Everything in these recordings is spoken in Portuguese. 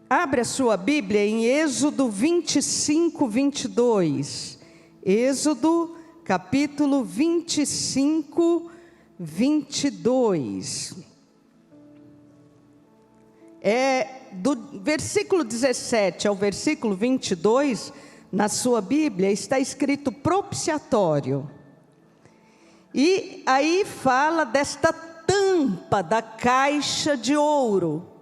Abre a sua Bíblia em Êxodo 25, 22. Êxodo, capítulo 25, 22. Do versículo 17 ao versículo 22, na sua Bíblia, está escrito propiciatório. E aí fala desta tampa da caixa de ouro.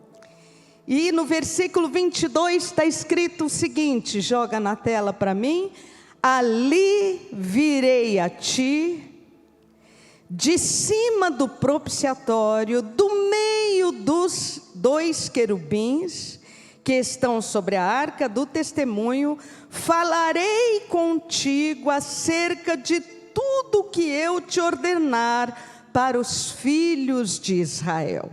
E no versículo 22 está escrito o seguinte, joga na tela para mim: ali virei a ti, de cima do propiciatório, do meio dos dois querubins que estão sobre a arca do testemunho, falarei contigo acerca de tudo que eu te ordenar para os filhos de Israel.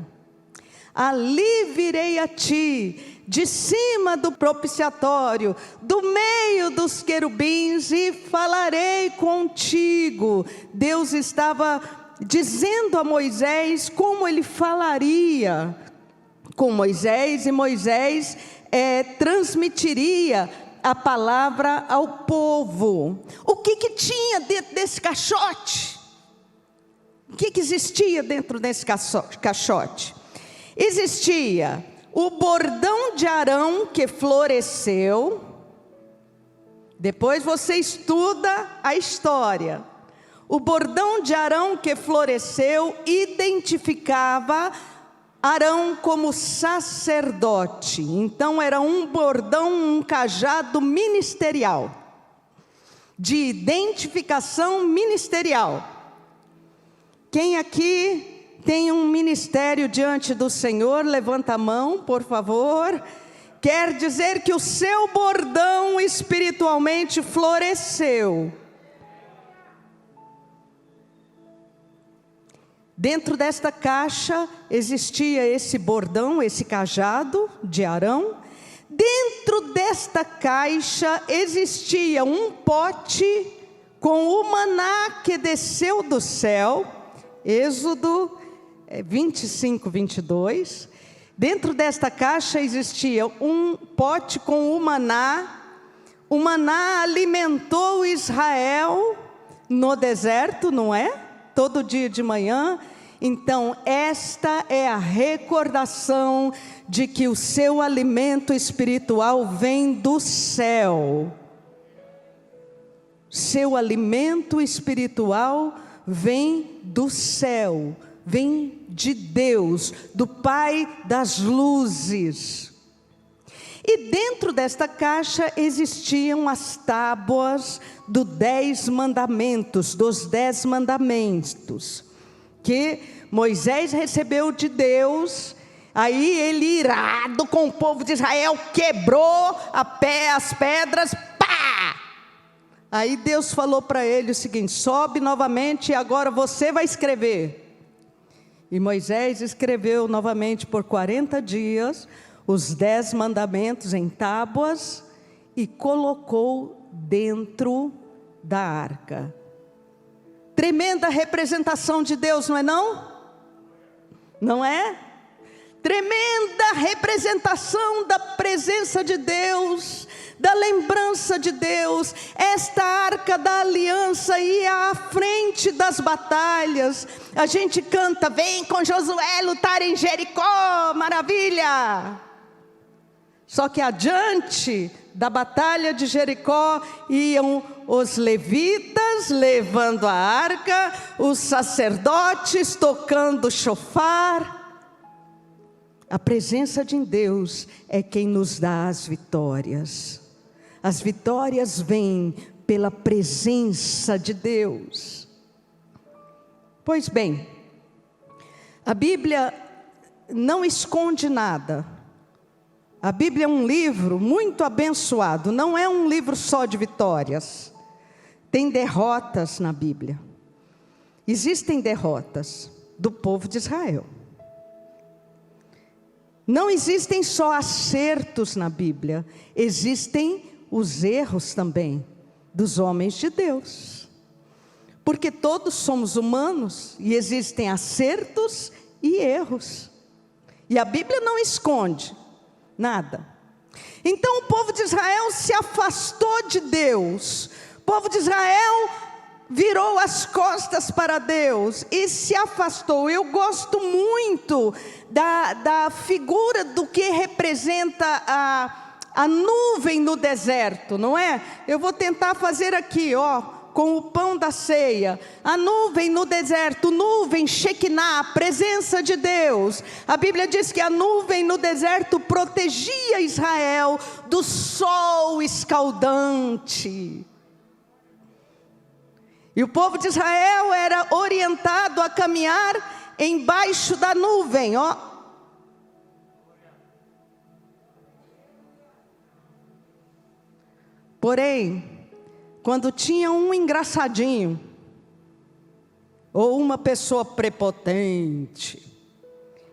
Ali virei a ti, de cima do propiciatório, do meio dos querubins, e falarei contigo. Deus estava dizendo a Moisés como ele falaria com Moisés, e Moisés transmitiria a palavra ao povo. O que tinha dentro desse caixote? O que existia dentro desse caixote? Existia o bordão de Arão que floresceu. Depois você estuda a história. O bordão de Arão que floresceu identificava Arão como sacerdote. Então era um bordão, um cajado ministerial, de identificação ministerial. Quem aqui tem um ministério diante do Senhor? Levanta a mão, por favor. Quer dizer que o seu bordão espiritualmente floresceu. Dentro desta caixa existia esse bordão, esse cajado de Arão. Dentro desta caixa existia um pote com o maná que desceu do céu. Êxodo 25, 22. Dentro desta caixa existia um pote com o maná. O maná alimentou Israel no deserto, não é? Todo dia de manhã. Então esta é a recordação de que o seu alimento espiritual vem do céu. Seu alimento espiritual vem do céu, vem de Deus, do Pai das luzes. E dentro desta caixa existiam as tábuas dos 10 mandamentos, que Moisés recebeu de Deus. Aí ele, irado com o povo de Israel, quebrou as pedras, pá! Aí Deus falou para ele o seguinte: sobe novamente e agora você vai escrever. E Moisés escreveu novamente por 40 dias os 10 mandamentos em tábuas e colocou dentro da arca. Tremenda representação de Deus, não é não? Não é? Tremenda representação da presença de Deus, da lembrança de Deus. Esta arca da aliança ia à frente das batalhas. A gente canta: vem com Josué lutar em Jericó, maravilha. Só que adiante da batalha de Jericó iam os levitas levando a arca, os sacerdotes tocando chofar. A presença de Deus é quem nos dá as vitórias. As vitórias vêm pela presença de Deus. Pois bem, a Bíblia não esconde nada. A Bíblia é um livro muito abençoado, não é um livro só de vitórias. Tem derrotas na Bíblia. Existem derrotas do povo de Israel. Não existem só acertos na Bíblia, existem os erros também dos homens de Deus. Porque todos somos humanos e existem acertos e erros. E a Bíblia não esconde nada. Então o povo de Israel se afastou de Deus. O povo de Israel virou as costas para Deus e se afastou. Eu gosto muito da figura do que representa a nuvem no deserto, não é? Eu vou tentar fazer aqui, com o pão da ceia. A nuvem no deserto, nuvem, Shekinah, a presença de Deus. A Bíblia diz que a nuvem no deserto protegia Israel do sol escaldante. E o povo de Israel era orientado a caminhar embaixo da nuvem, Porém, quando tinha um engraçadinho, ou uma pessoa prepotente,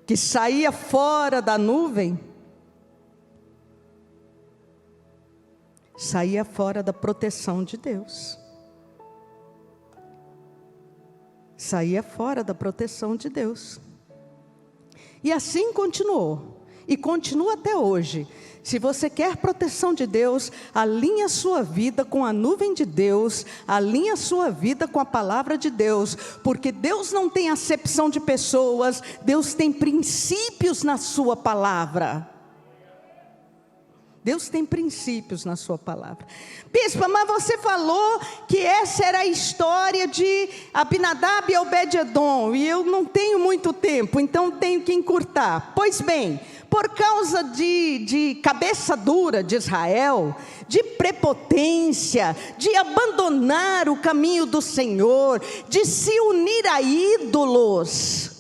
que saía fora da nuvem, saía fora da proteção de Deus. Saía fora da proteção de Deus. E assim continuou. E continua até hoje. Se você quer proteção de Deus, alinhe a sua vida com a nuvem de Deus, alinhe a sua vida com a palavra de Deus, porque Deus não tem acepção de pessoas, Deus tem princípios na sua palavra. Deus tem princípios na sua palavra. Bispa, mas você falou que essa era a história de Abinadab e Obed-edom, e eu não tenho muito tempo, então tenho que encurtar. Pois bem, por causa de cabeça dura de Israel, de prepotência, de abandonar o caminho do Senhor, de se unir a ídolos,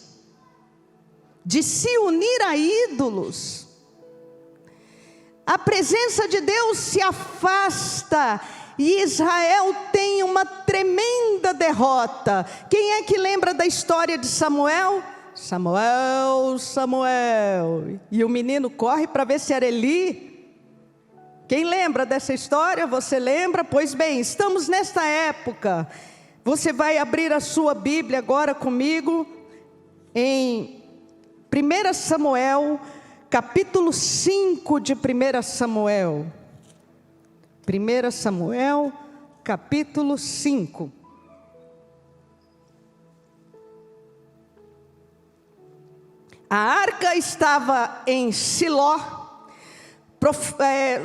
a presença de Deus se afasta e Israel tem uma tremenda derrota. Quem é que lembra da história de Samuel? Samuel. E o menino corre para ver se era Eli. Quem lembra dessa história? Você lembra? Pois bem, estamos nesta época. Você vai abrir a sua Bíblia agora comigo em 1 Samuel, capítulo 5 de 1 Samuel. 1 Samuel, capítulo 5. A arca estava em Siló.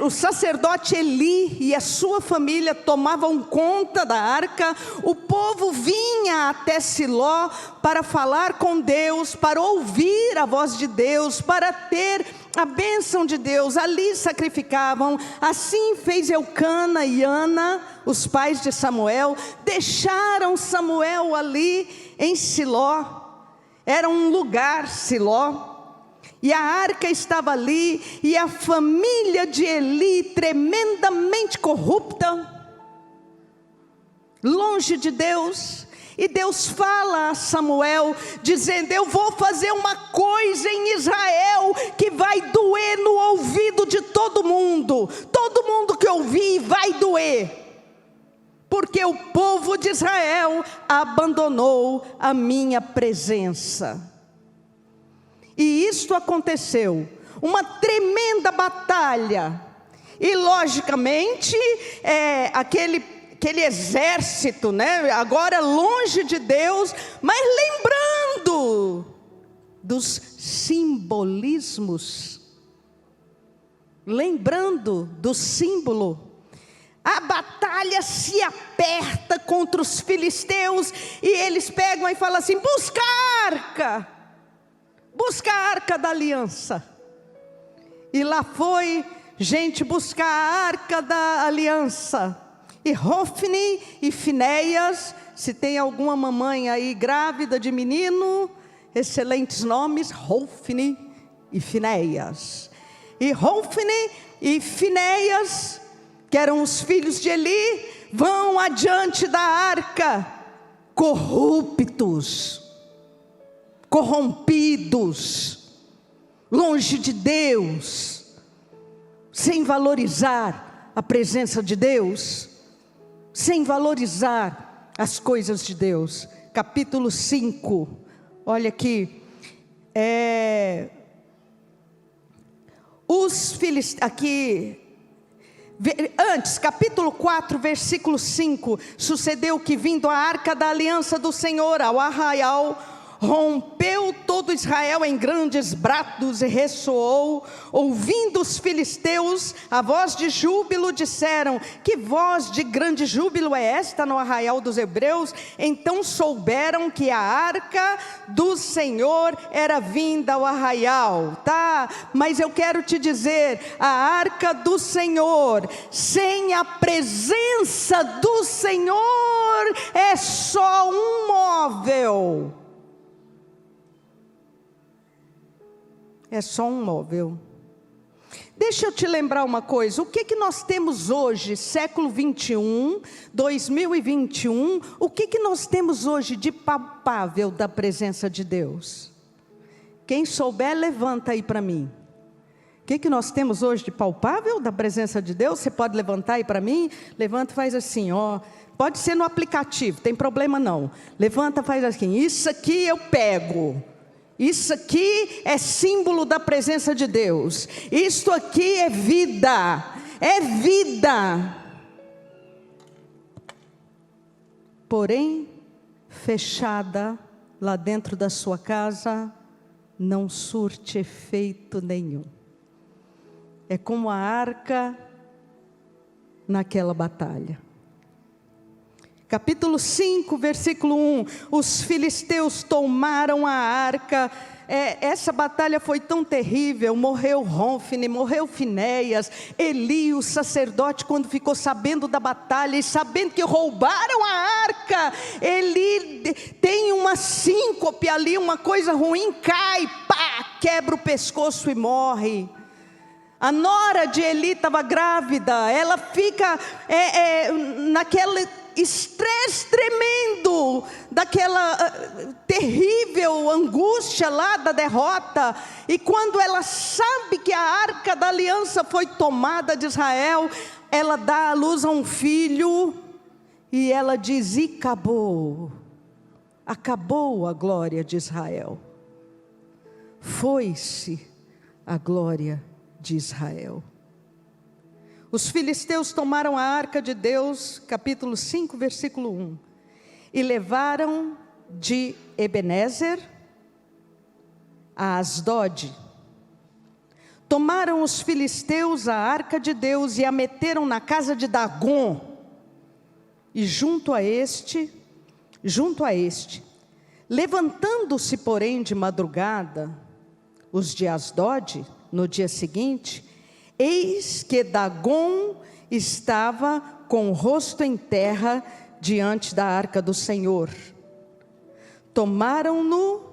O sacerdote Eli e a sua família tomavam conta da arca. O povo vinha até Siló para falar com Deus, para ouvir a voz de Deus, para ter a bênção de Deus. Ali sacrificavam. Assim fez Eucana e Ana, os pais de Samuel. Deixaram Samuel ali em Siló. Era um lugar, Siló. E a arca estava ali, e a família de Eli tremendamente corrupta, longe de Deus. E Deus fala a Samuel, dizendo: eu vou fazer uma coisa em Israel, que vai doer no ouvido de todo mundo que ouvir vai doer. Porque o povo de Israel abandonou a minha presença. E isto aconteceu, uma tremenda batalha, e logicamente, aquele exército, né, agora longe de Deus, mas lembrando dos simbolismos, lembrando do símbolo. A batalha se aperta contra os filisteus, e eles pegam e falam assim: busca a arca. Busca a arca da aliança. E lá foi gente buscar a arca da aliança. E Hofni e Finéias, se tem alguma mamãe aí grávida de menino, excelentes nomes, Hofni e Finéias. E Hofni e Finéias, que eram os filhos de Eli, vão adiante da arca, corruptos, corrompidos, longe de Deus, sem valorizar a presença de Deus, sem valorizar as coisas de Deus. Capítulo 5, olha aqui, Antes, capítulo 4, versículo 5, sucedeu que, vindo a arca da aliança do Senhor ao arraial, rompeu todo Israel em grandes brados e ressoou. Ouvindo os filisteus a voz de júbilo, disseram: que voz de grande júbilo é esta no arraial dos hebreus? Então souberam que a arca do Senhor era vinda ao arraial. Mas eu quero te dizer, a arca do Senhor, sem a presença do Senhor, é só um móvel. É só um móvel. Deixa eu te lembrar uma coisa. O que nós temos hoje, século 21, 2021, o que nós temos hoje de palpável da presença de Deus? Quem souber, levanta aí para mim. O que nós temos hoje de palpável da presença de Deus? Você pode levantar aí para mim? Levanta e faz assim, ó. Pode ser no aplicativo, tem problema não. Levanta e faz assim. Isso aqui eu pego. Isso aqui é símbolo da presença de Deus. Isto aqui é vida. É vida. Porém, fechada lá dentro da sua casa, não surte efeito nenhum. É como a arca naquela batalha. Capítulo 5, versículo 1, os filisteus tomaram a arca. Essa batalha foi tão terrível, morreu Rófine, morreu Finéias. Eli, o sacerdote, quando ficou sabendo da batalha e sabendo que roubaram a arca, Eli tem uma síncope ali, uma coisa ruim, cai, pá, quebra o pescoço e morre. A nora de Eli estava grávida, ela fica naquele estresse tremendo, daquela terrível angústia lá da derrota. E quando ela sabe que a arca da aliança foi tomada de Israel, ela dá à luz a um filho, e ela diz: e acabou a glória de Israel, foi-se a glória de Israel. Os filisteus tomaram a arca de Deus, capítulo 5, versículo 1, e levaram de Ebenezer a Asdod. Tomaram os filisteus a arca de Deus e a meteram na casa de Dagom. E junto a este, levantando-se, porém, de madrugada, os de Asdod, no dia seguinte, eis que Dagom estava com o rosto em terra diante da arca do Senhor. Tomaram-no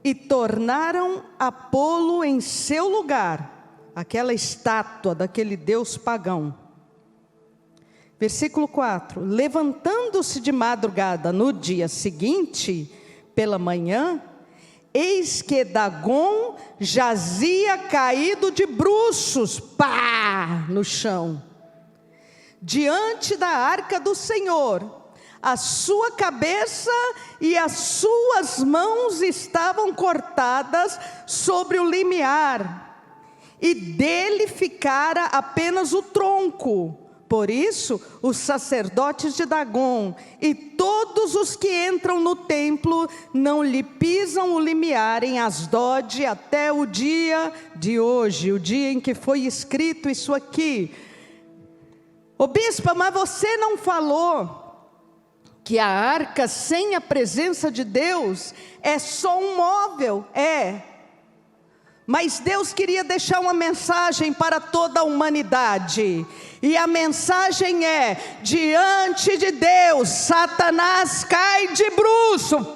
e tornaram a pô-lo em seu lugar, aquela estátua daquele deus pagão. Versículo 4, levantando-se de madrugada no dia seguinte, pela manhã, eis que Dagom jazia caído de bruços, no chão, diante da arca do Senhor. A sua cabeça e as suas mãos estavam cortadas sobre o limiar, e dele ficara apenas o tronco. Por isso, os sacerdotes de Dagom e todos os que entram no templo não lhe pisam o limiar em Asdod até o dia de hoje, o dia em que foi escrito isso aqui. Ô bispa, mas você não falou que a arca sem a presença de Deus é só um móvel? Mas Deus queria deixar uma mensagem para toda a humanidade. E a mensagem é: diante de Deus, Satanás cai de bruço,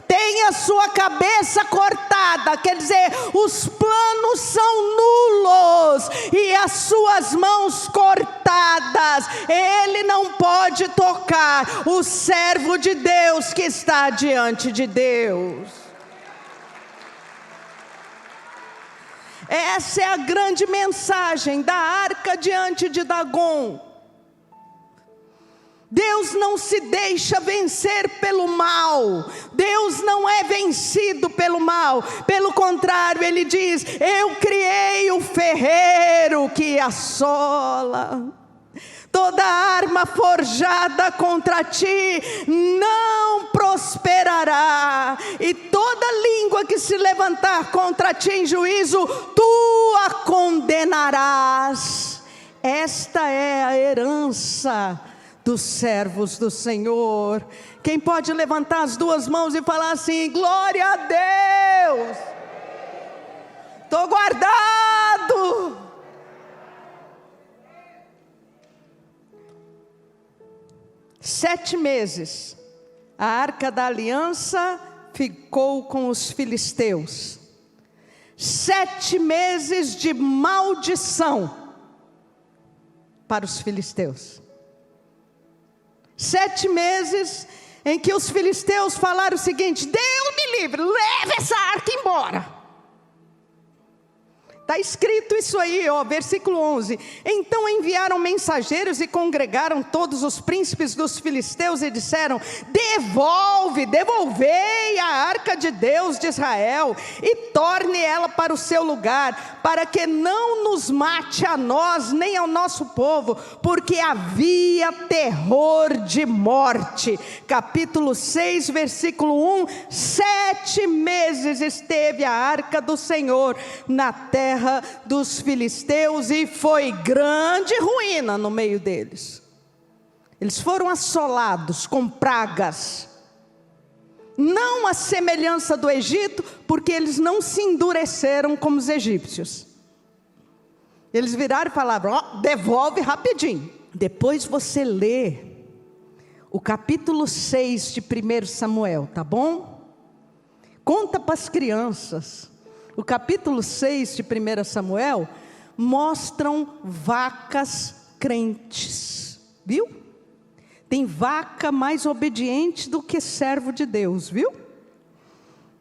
tem a sua cabeça cortada, quer dizer, os planos são nulos, e as suas mãos cortadas. Ele não pode tocar o servo de Deus que está diante de Deus. Essa é a grande mensagem da arca diante de Dagom. Deus não se deixa vencer pelo mal. Deus não é vencido pelo mal. Pelo contrário, Ele diz: eu criei o ferreiro que assola. Toda arma forjada contra ti não prosperará, e toda língua que se levantar contra ti em juízo, tu a condenarás. Esta é a herança dos servos do Senhor. Quem pode levantar as duas mãos e falar assim: glória a Deus, estou guardado. 7 meses, a arca da aliança ficou com os filisteus. 7 meses de maldição para os filisteus. 7 meses em que os filisteus falaram o seguinte: Deus me livre, leve essa arca embora. Está escrito isso aí, versículo 11. Então enviaram mensageiros e congregaram todos os príncipes dos filisteus e disseram: devolvei a arca de Deus de Israel e torne ela para o seu lugar, para que não nos mate a nós nem ao nosso povo, porque havia terror de morte. Capítulo 6, versículo 1. 7 meses esteve a arca do Senhor na terra dos filisteus, e foi grande ruína no meio deles. Eles foram assolados com pragas, não à semelhança do Egito, porque eles não se endureceram como os egípcios. Eles viraram e falaram: devolve rapidinho. Depois você lê o capítulo 6 de 1 Samuel, tá bom? Conta para as crianças. O capítulo 6 de 1 Samuel mostram vacas crentes, viu? Tem vaca mais obediente do que servo de Deus, viu?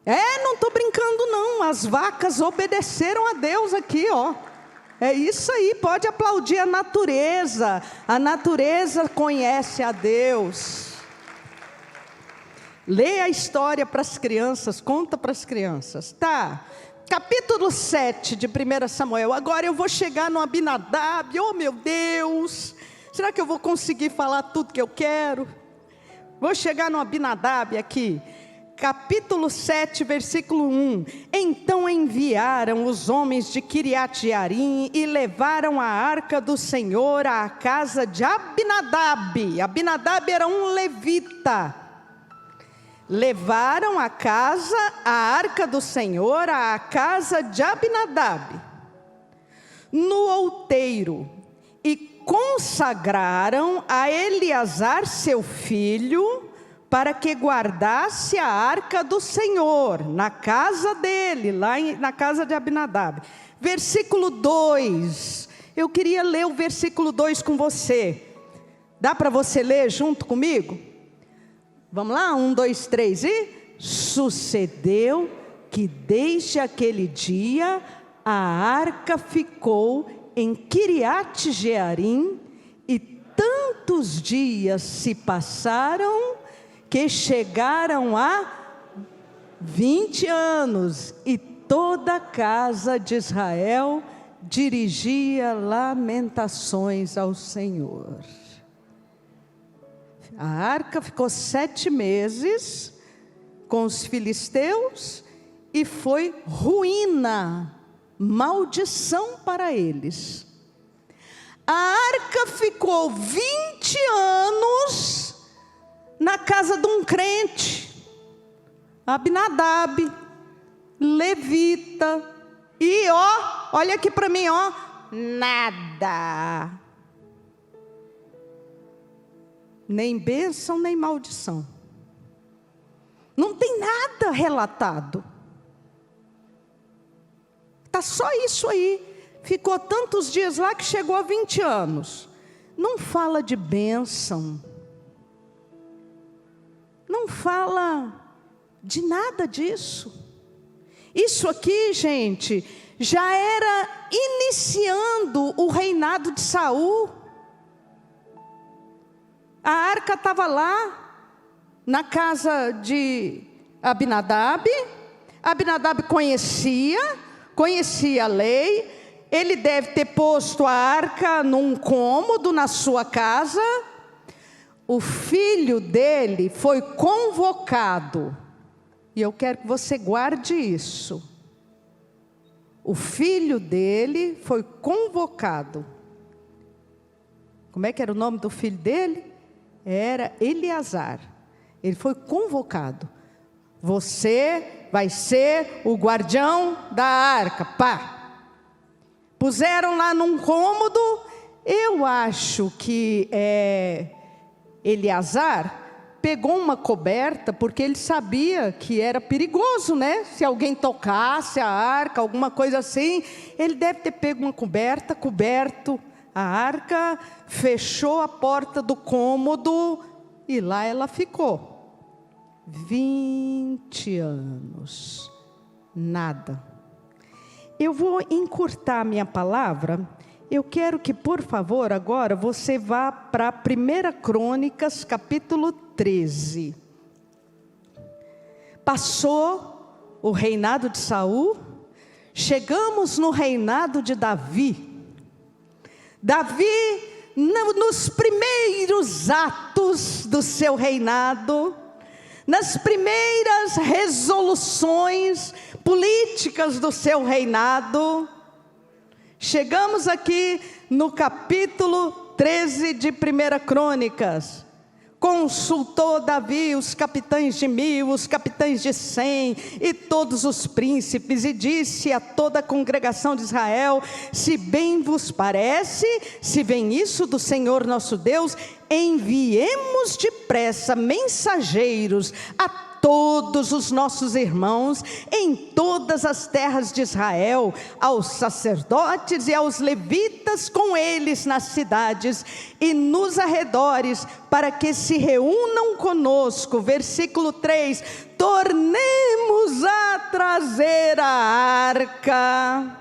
Não estou brincando não, as vacas obedeceram a Deus aqui, É isso aí, pode aplaudir a natureza conhece a Deus. Lê a história para as crianças, conta para as crianças, tá? Capítulo 7 de 1 Samuel, agora eu vou chegar no Abinadab. Oh meu Deus, será que eu vou conseguir falar tudo que eu quero? Vou chegar no Abinadab aqui, capítulo 7, versículo 1. Então enviaram os homens de Quiriate-Jearim e levaram a arca do Senhor à casa de Abinadab. Abinadab era um levita. Levaram a arca do Senhor à casa de Abinadab, no outeiro, e consagraram a Eleazar seu filho, para que guardasse a arca do Senhor, na casa dele, na casa de Abinadab. Versículo 2, eu queria ler o versículo 2 com você. Dá para você ler junto comigo? Vamos lá, 1, 2, 3, e sucedeu que desde aquele dia a arca ficou em Quiriate-Jearim, e tantos dias se passaram que chegaram a 20 anos, e toda a casa de Israel dirigia lamentações ao Senhor. A arca ficou 7 meses com os filisteus e foi ruína, maldição para eles. A arca ficou 20 anos na casa de um crente, Abinadab, levita, e olha aqui para mim, nada. Nem bênção, nem maldição. Não tem nada relatado. Está só isso aí. Ficou tantos dias lá que chegou a 20 anos. Não fala de bênção. Não fala de nada disso. Isso aqui, gente, já era iniciando o reinado de Saul. A arca estava lá, na casa de Abinadab. Abinadab conhecia a lei. Ele deve ter posto a arca num cômodo na sua casa. O filho dele foi convocado. E eu quero que você guarde isso. O filho dele foi convocado. Como é que era o nome do filho dele? Era Eleazar. Ele foi convocado. Você vai ser o guardião da arca. Pá. Puseram lá num cômodo. Eu acho que Eleazar pegou uma coberta, porque ele sabia que era perigoso, né? Se alguém tocasse a arca, alguma coisa assim, ele deve ter pego uma coberta, coberto a arca, fechou a porta do cômodo e lá ela ficou. 20 anos, nada. Eu vou encurtar a minha palavra. Eu quero que, por favor, agora você vá para 1 Crônicas, capítulo 13. Passou o reinado de Saul, chegamos no reinado de Davi. Davi, nos primeiros atos do seu reinado, nas primeiras resoluções políticas do seu reinado, chegamos aqui no capítulo 13 de 1 Crônicas. Consultou Davi os capitães de 1000, os capitães de 100 e todos os príncipes, e disse a toda a congregação de Israel: se bem vos parece, se vem isso do Senhor nosso Deus, enviemos depressa mensageiros a todos os nossos irmãos em todas as terras de Israel, aos sacerdotes e aos levitas com eles nas cidades e nos arredores, para que se reúnam conosco. Versículo 3: tornemos a trazer a arca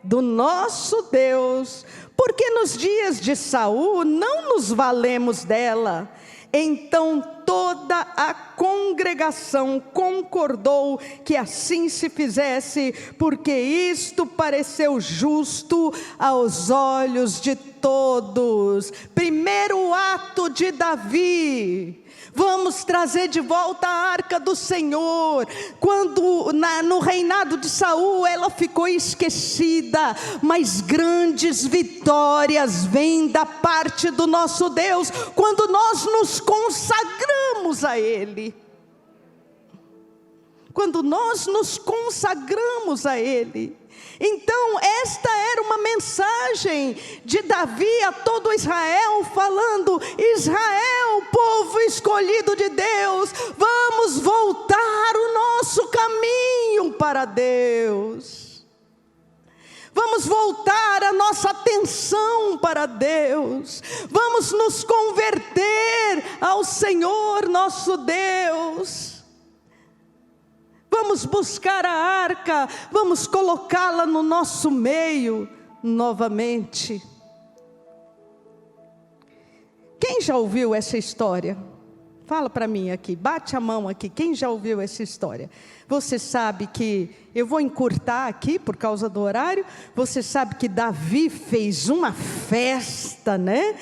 do nosso Deus, porque nos dias de Saul não nos valemos dela. Então toda a congregação concordou que assim se fizesse, porque isto pareceu justo aos olhos de todos. Primeiro ato de Davi: vamos trazer de volta a arca do Senhor. Quando no reinado de Saul ela ficou esquecida, mas grandes vitórias vêm da parte do nosso Deus quando nós nos consagramos a Ele. Quando nós nos consagramos a Ele. Então esta era uma mensagem de Davi a todo Israel, falando: Israel, povo escolhido de Deus, vamos voltar o nosso caminho para Deus. Vamos voltar a nossa atenção para Deus. Vamos nos converter ao Senhor nosso Deus. Vamos buscar a arca, vamos colocá-la no nosso meio novamente. Quem já ouviu essa história? Fala para mim aqui, bate a mão aqui, quem já ouviu essa história? Você sabe que, eu vou encurtar aqui por causa do horário, você sabe que Davi fez uma festa, né?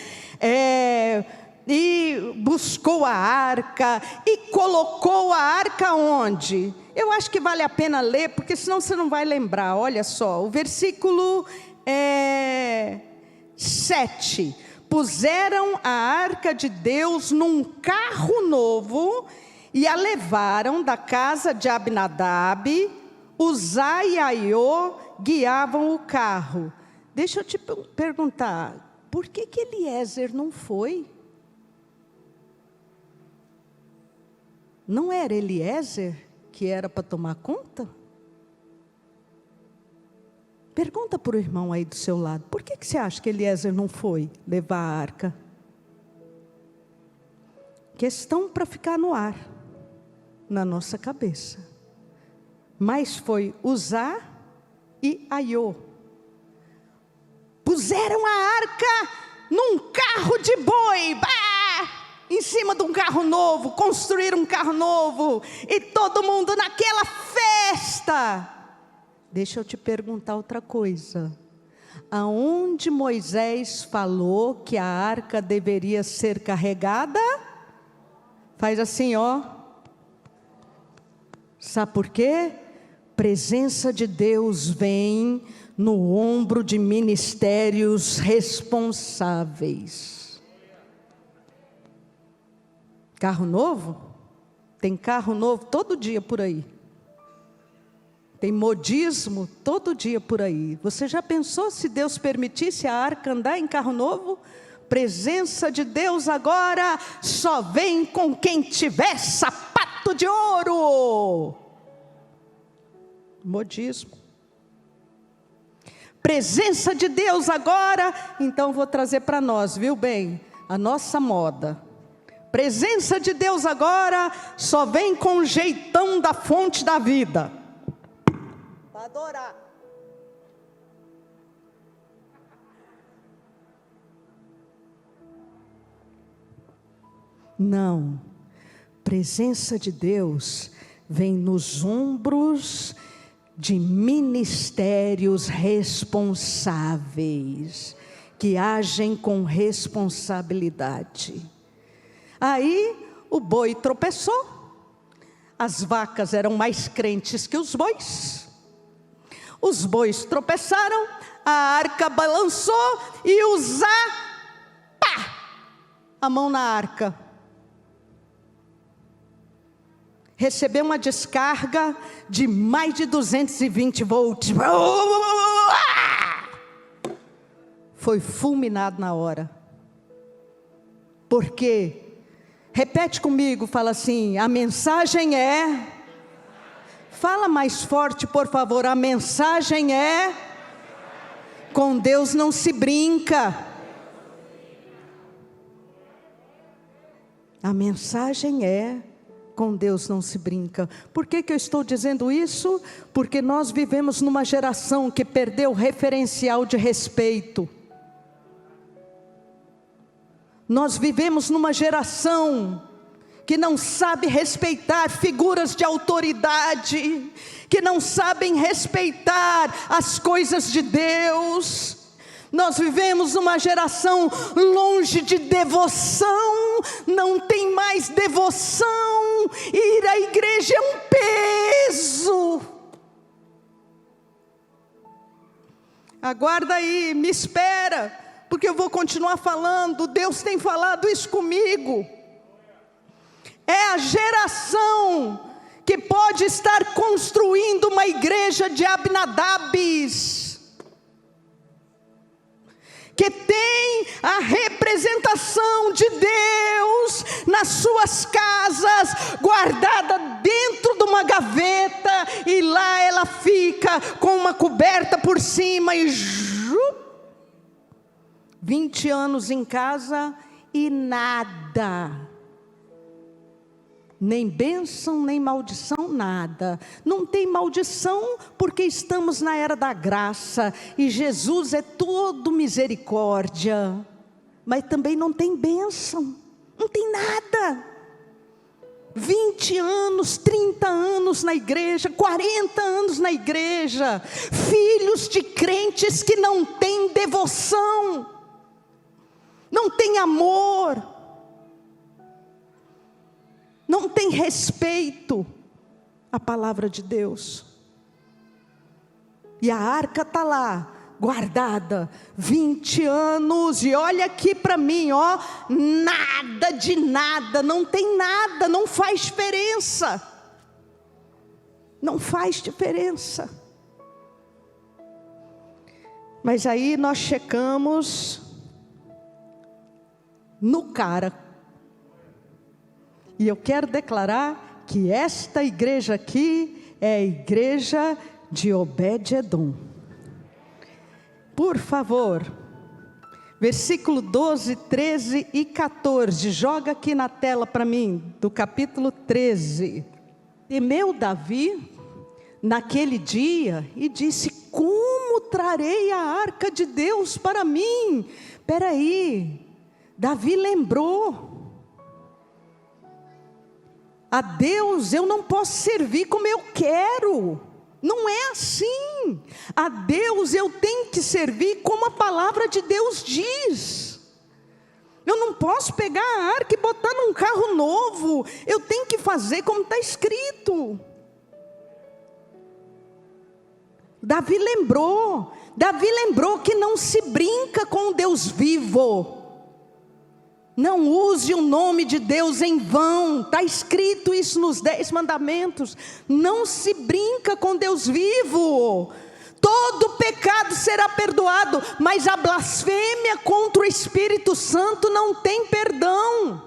E buscou a arca, e colocou a arca onde? Eu acho que vale a pena ler, porque senão você não vai lembrar. Olha só, o versículo 7. Puseram a arca de Deus num carro novo, e a levaram da casa de Abinadab. Uzai e Aiô guiavam o carro. Deixa eu te perguntar, por que Eliezer não foi? Não era Eliezer que era para tomar conta? Pergunta para o irmão aí do seu lado, por que você acha que Eliezer não foi levar a arca? Questão para ficar no ar, na nossa cabeça. Mas foi Uzá e Aiô. Puseram a arca num carro de boi. Bah! em cima de um carro novo, construir um carro novo, e todo mundo naquela festa. Deixa eu te perguntar outra coisa. Aonde Moisés falou que a arca deveria ser carregada? Faz assim, ó. Sabe por quê? Presença de Deus vem no ombro de ministérios responsáveis. Carro novo? Tem carro novo todo dia por aí. Tem modismo todo dia por aí. Você já pensou se Deus permitisse a arca andar em carro novo? Presença de Deus agora só vem com quem tiver sapato de ouro. Modismo. Presença de Deus agora, então vou trazer para nós, viu bem? A nossa moda. Presença de Deus agora só vem com o jeitão da fonte da vida. Para adorar. Não. Presença de Deus vem nos ombros de ministérios responsáveis, que agem com responsabilidade. Aí o boi tropeçou, as vacas eram mais crentes que os bois tropeçaram, a arca balançou e Uzá, pá, a mão na arca, recebeu uma descarga de mais de 220 volts, foi fulminado na hora. Por quê? Repete comigo, fala assim, a mensagem é... Fala mais forte, por favor, a mensagem é... Com Deus não se brinca. A mensagem é... Com Deus não se brinca. Por que eu estou dizendo isso? Porque nós vivemos numa geração que perdeu o referencial de respeito. Nós vivemos numa geração que não sabe respeitar figuras de autoridade, que não sabem respeitar as coisas de Deus. Nós vivemos uma geração longe de devoção, não tem mais devoção, ir à igreja é um peso. Aguarda aí, me espera, porque eu vou continuar falando. Deus tem falado isso comigo. É a geração que pode estar construindo uma igreja de Abinadabes, que tem a representação de Deus nas suas casas, guardada dentro de uma gaveta, e lá ela fica com uma coberta por cima, e 20 anos em casa e nada. Nem bênção, nem maldição, nada. Não tem maldição porque estamos na era da graça e Jesus é todo misericórdia. Mas também não tem bênção, não tem nada. 20 anos, 30 anos na igreja, 40 anos na igreja. Filhos de crentes que não têm devoção, não têm amor, não tem respeito à palavra de Deus. E a arca está lá, guardada, 20 anos, e olha aqui para mim, ó, nada de nada, não tem nada, não faz diferença. Não faz diferença. Mas aí nós checamos no cara. E eu quero declarar que esta igreja aqui é a igreja de Obed-edom. Por favor, versículo 12, 13 e 14, joga aqui na tela para mim, do capítulo 13. Temeu Davi naquele dia e disse: como trarei a arca de Deus para mim? Espera aí, Davi lembrou. A Deus eu não posso servir como eu quero. Não é assim. A Deus eu tenho que servir como a palavra de Deus diz. Eu não posso pegar a arca e botar num carro novo. Eu tenho que fazer como está escrito. Davi lembrou que não se brinca com o Deus vivo. Não use o nome de Deus em vão. Está escrito isso nos 10 mandamentos. Não se brinca com Deus vivo. Todo pecado será perdoado, mas a blasfêmia contra o Espírito Santo não tem perdão.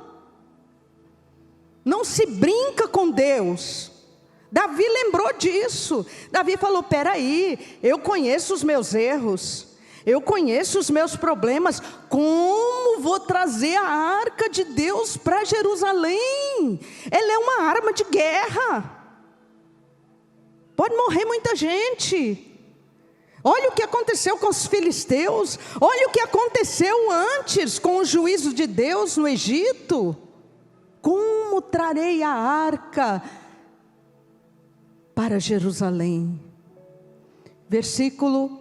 Não se brinca com Deus. Davi lembrou disso. Davi falou: peraí, eu conheço os meus erros, eu conheço os meus problemas. Como vou trazer a arca de Deus para Jerusalém? Ela é uma arma de guerra. Pode morrer muita gente. Olha o que aconteceu com os filisteus. Olha o que aconteceu antes com o juízo de Deus no Egito. Como trarei a arca para Jerusalém? Versículo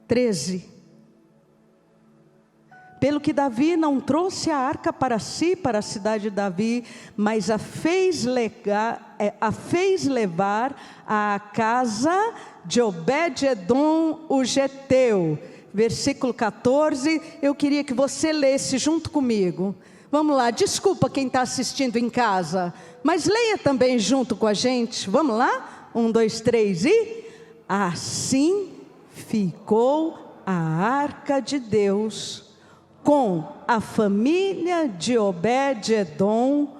13. Pelo que Davi não trouxe a arca para si, para a cidade de Davi, mas a fez levar à casa de Obed-edom o geteu. Versículo 14, eu queria que você lesse junto comigo. Vamos lá, desculpa quem está assistindo em casa, mas leia também junto com a gente. Vamos lá? 1, 2, 3 e... Assim ficou a arca de Deus com a família de Obed-edom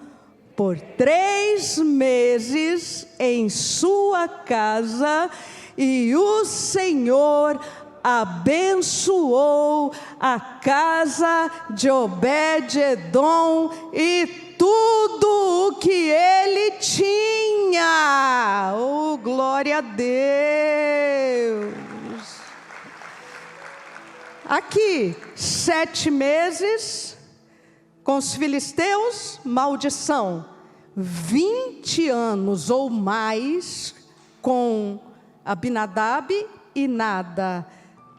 por 3 meses em sua casa, e o Senhor abençoou a casa de Obed-edom e tudo o que ele tinha. Oh, glória a Deus! Aqui, 7 meses com os filisteus, maldição. 20 anos ou mais com Abinadab e nada.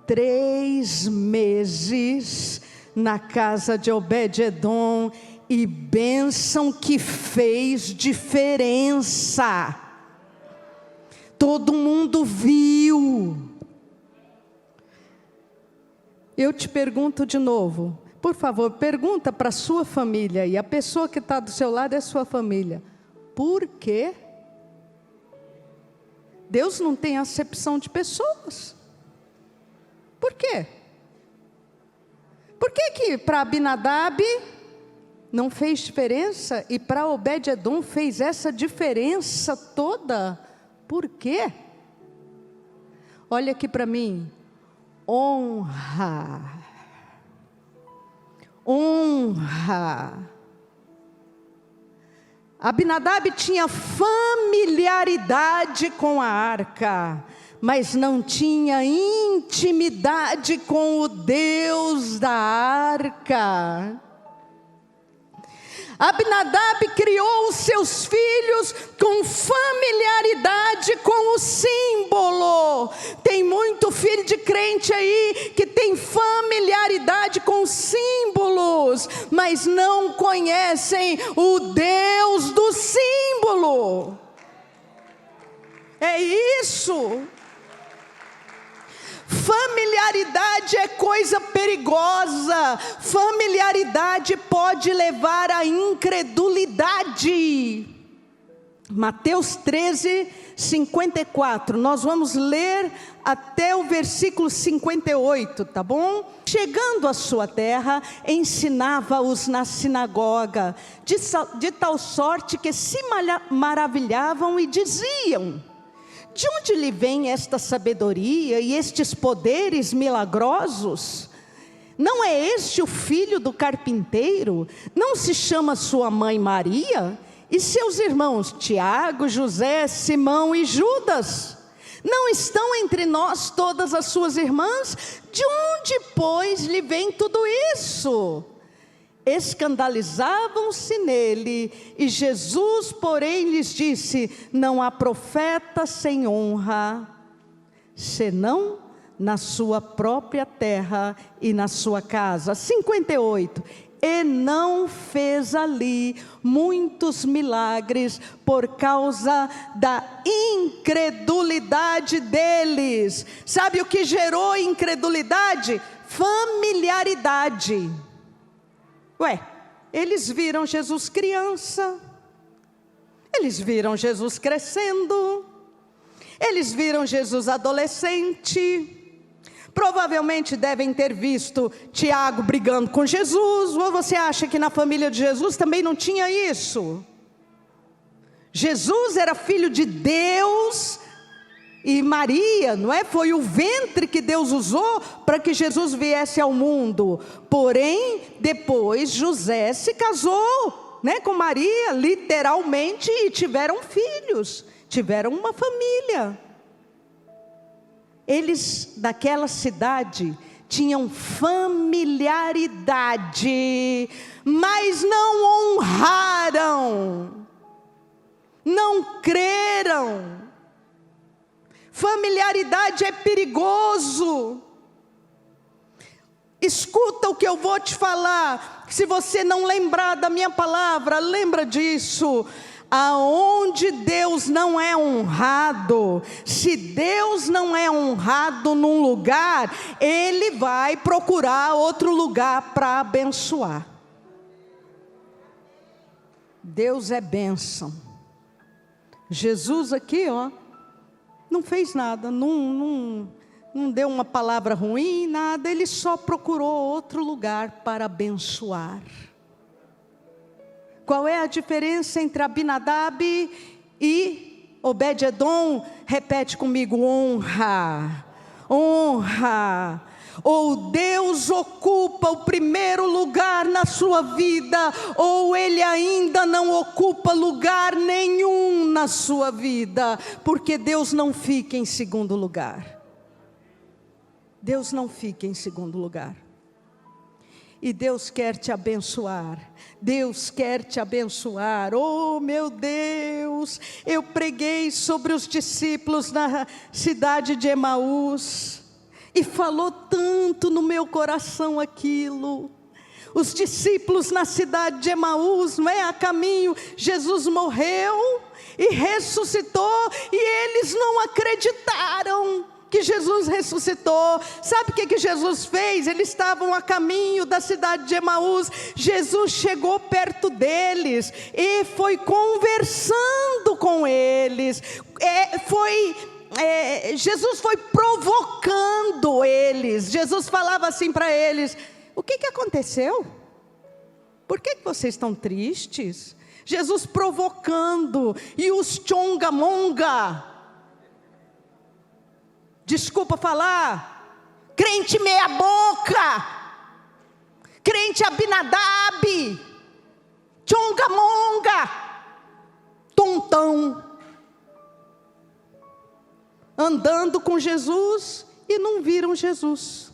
3 meses na casa de Obed-edom e bênção que fez diferença. Todo mundo viu. Eu te pergunto de novo, por favor, pergunta para a sua família, e a pessoa que está do seu lado é sua família. Por quê? Deus não tem acepção de pessoas. Por quê? Por que para Abinadab não fez diferença e para Obed-edom fez essa diferença toda? Por quê? Olha aqui para mim. Honra. Abinadab tinha familiaridade com a arca, mas não tinha intimidade com o Deus da arca. Abinadab criou os seus filhos com familiaridade com o símbolo. Tem muito filho de crente aí que tem familiaridade com símbolos, mas não conhecem o Deus do símbolo. É isso. Familiaridade é coisa perigosa. Familiaridade pode levar à incredulidade. Mateus 13, 54. Nós vamos ler até o versículo 58, tá bom? Chegando à sua terra, ensinava-os na sinagoga, de tal sorte que se maravilhavam e diziam: de onde lhe vem esta sabedoria e estes poderes milagrosos? Não é este o filho do carpinteiro? Não se chama sua mãe Maria? E seus irmãos Tiago, José, Simão e Judas? Não estão entre nós todas as suas irmãs? De onde, pois, lhe vem tudo isso? escandalizavam-se nele, e Jesus, porém, lhes disse: não há profeta sem honra, senão na sua própria terra e na sua casa. 58. E não fez ali muitos milagres por causa da incredulidade deles. Sabe o que gerou incredulidade? Familiaridade. Eles viram Jesus criança, eles viram Jesus crescendo, eles viram Jesus adolescente. Provavelmente devem ter visto Tiago brigando com Jesus. Ou você acha que na família de Jesus também não tinha isso? Jesus era filho de Deus, e Maria, não é? Foi o ventre que Deus usou para que Jesus viesse ao mundo. Porém, depois José se casou, né, com Maria, literalmente, e tiveram filhos, tiveram uma família. Eles, daquela cidade, tinham familiaridade, mas não honraram, não creram. Familiaridade é perigoso. Escuta o que eu vou te falar. Se você não lembrar da minha palavra, lembra disso. Aonde Deus não é honrado, se Deus não é honrado num lugar, Ele vai procurar outro lugar para abençoar. Deus é bênção. Jesus aqui, não fez nada, não deu uma palavra ruim, nada, Ele só procurou outro lugar para abençoar. Qual é a diferença entre Abinadab e Obed-edom? Repete comigo: honra, honra. Ou Deus ocupa o primeiro lugar na sua vida, ou Ele ainda não ocupa lugar nenhum na sua vida, porque Deus não fica em segundo lugar. Deus não fica em segundo lugar. E Deus quer te abençoar. Deus quer te abençoar. Oh, meu Deus! Eu preguei sobre os discípulos na cidade de Emaús, e falou tanto no meu coração aquilo. Os discípulos na cidade de Emaús, não é? A caminho, Jesus morreu e ressuscitou, e eles não acreditaram que Jesus ressuscitou. Sabe o que Jesus fez? Eles estavam a caminho da cidade de Emaús. Jesus chegou perto deles e foi conversando com eles. Jesus foi provocando eles. Jesus falava assim para eles: o que aconteceu? Por que vocês estão tristes? Jesus provocando. E os chongamonga, desculpa falar, crente meia boca, crente Abinadab, chongamonga, tontão, andando com Jesus, e não viram Jesus,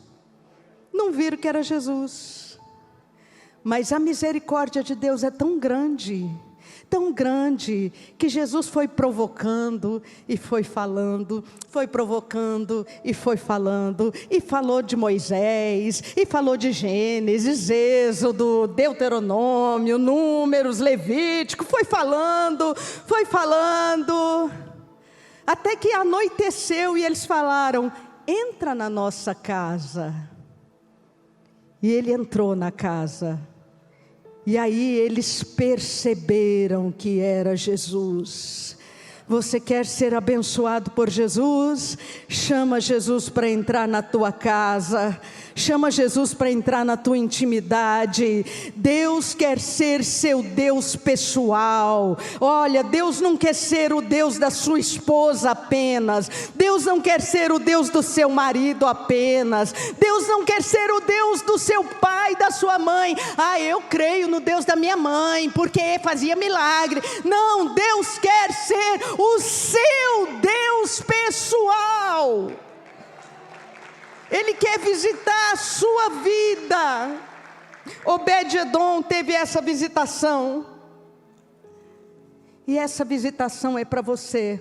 não viram que era Jesus. Mas a misericórdia de Deus é tão grande, que Jesus foi provocando e foi falando, foi provocando e foi falando, e falou de Moisés, e falou de Gênesis, Êxodo, Deuteronômio, Números, Levítico, foi falando, até que anoiteceu e eles falaram: entra na nossa casa. E ele entrou na casa. E aí eles perceberam que era Jesus. Você quer ser abençoado por Jesus? Chama Jesus para entrar na tua casa. Chama Jesus para entrar na tua intimidade. Deus quer ser seu Deus pessoal. Olha, Deus não quer ser o Deus da sua esposa apenas. Deus não quer ser o Deus do seu marido apenas. Deus não quer ser o Deus do seu pai, da sua mãe. Ah, eu creio no Deus da minha mãe, porque fazia milagre. Não, Deus quer ser o seu Deus pessoal. Ele quer visitar a sua vida. Obed-edom teve essa visitação. E essa visitação é para você.